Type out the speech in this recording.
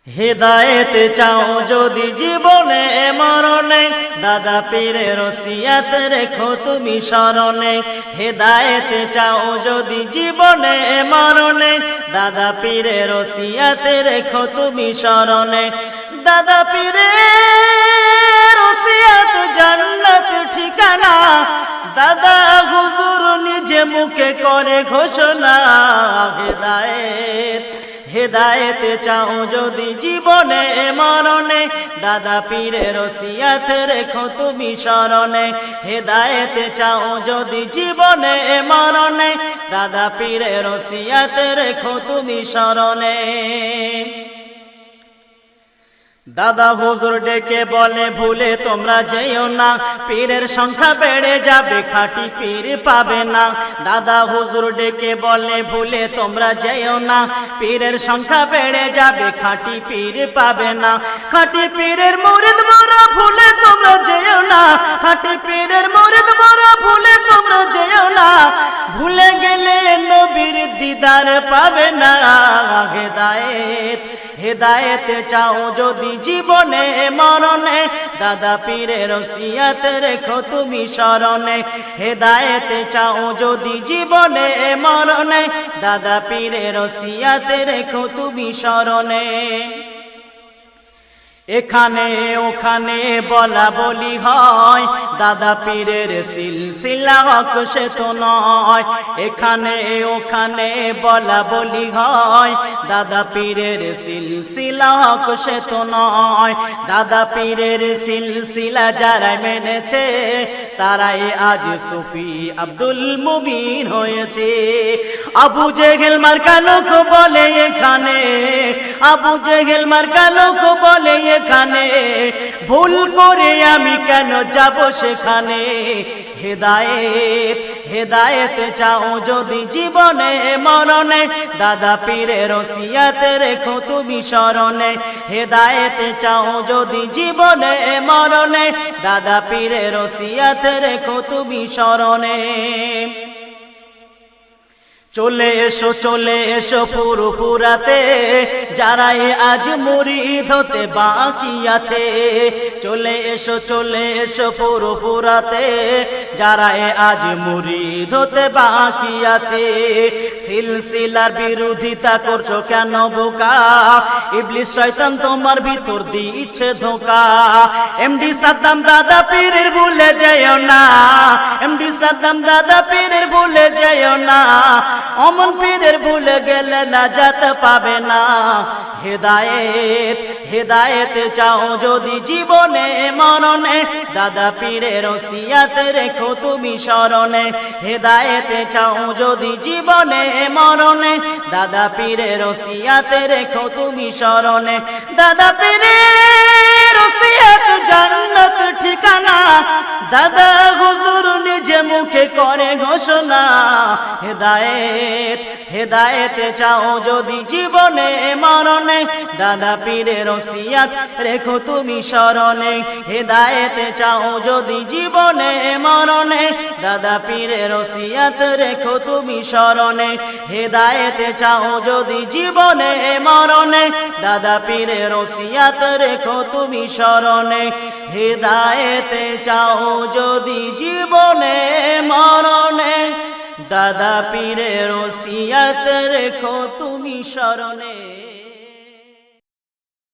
হেদায়েত চাও যদি জীবনে মরণে, দাদা পীরের ওসিয়ত রেখো তুমি স্মরণে। হেদায়েত চাও যদি জীবনে মরণে, দাদা পীরের ওসিয়ত রেখো তুমি স্মরণে। দাদা পীরের ওসিয়ত জান্নাত ঠিকানা, দাদা হুজুর নিজে মুখে করে ঘোষণা। হেদায়েত চাও যদি জীবনে মরণে, দাদা পীরের ওসিয়ত রেখো তুমি স্মরণে। হেদায়েত চাও যদি জীবনে মরণে, দাদা পীরের ওসিয়ত রেখো তুমি স্মরণে। দাদা হুজুর ডেকে বলে ভুলে তোমরা যেও না, পীরের সংখ্যা বেড়ে যাবে খাঁটি পীর পাবে না। দাদা হুজুর ডেকে বলে ভুলে তোমরা যেও না, পীরের সংখ্যা বেড়ে যাবে খাঁটি পীর পাবে না। খাঁটি পীরের মুরিদ মোরা ভুলে তোমরা যেও না, খাঁটি পীরের মুরিদ মোরা ভুলে তোমরা যেও না। ভুলে গেলে নবীর দিদার পাবে না। হেদায়েত চাও যদি জীবনে মরণে, দাদা পীরের ওসিয়ত রেখো তুমি স্মরণে। হেদায়েত চাও যদি জীবনে মরণে, দাদা পীরের ওসিয়ত রেখো তুমি স্মরণে। এখানে ওখানে বলা বলি হয়, দাদা পীরের সিলসিলা হক সে তো নয়। এখানে ওখানে বলা বলি হয়, দাদা পীরের সিলসিলা হক সে তো নয়। দাদা পীরের সিলসিলা যারা মেনেছে, তারাই আজ সুফি আব্দুল মুবিন হয়েছে। আবু জেহেল মার্কা লোক বলে এখানে, আবু জেহেল মার্কা লোক বলে এখানে, ভুল করে আমি কেন যাব সেখানে। হেদায়েত চাও যদি জীবনে মরণে, দাদা পীরের ওসিয়ত রেখো তুমি স্মরণে। হেদায়েত চাও যদি জীবনে মরণে, দাদা পীরের ওসিয়ত রেখো তুমি স্মরণে। চলে এসো ফুরফুরাতে, যারাই আজ মুরিদ হতে বাকি আছে। চলে এসো ফুরফুরাতে, যারাই আজ মুরিদ হতে বাকি আছে। সিলসিলার বিরোধিতা করছো কেন বোকা, ইবলিস শয়তান তোমার ভিতর দিচ্ছে ধোঁকা। এমডি সাদ্দাম দাদা পীরের ভুলে যেও না, এমডি সাদ্দাম দাদা পীরের ভুলে যেও না। অমন পীরের ভুলে গেলে নাজাত পাবে না। হেদায়েত চাও যদি জীবনে মরণে, দাদা পীরের ওসিয়ত রেখো তুমি স্মরণে। হেদায়েত চাও যদি জীবনে মরণে, দাদা পীরের ওসিয়ত রেখো তুমি স্মরণে। দাদা পীরের ওসিয়ত জান্নাত ঠিকানা, দাদা হুজুর নিজে মুখে করে ঘোষণা। হেদায়েত চাও যদি জীবনে মরণে, দাদা পীরের ওসিয়ত রেখো তুমি স্মরণে। হেদায়েত চাও যদি জীবনে মরণে, দাদা পীরের ওসিয়ত রেখো তুমি স্মরণে। হেদায়েত চাও যদি জীবনে মরণে, দাদা পীরের ওসিয়ত রেখো তুমি স্মরণে। হেদায়েত চাও যদি জীবনে মরণে, দাদা পীরের ওসিয়ত রেখো তুমি স্মরণে।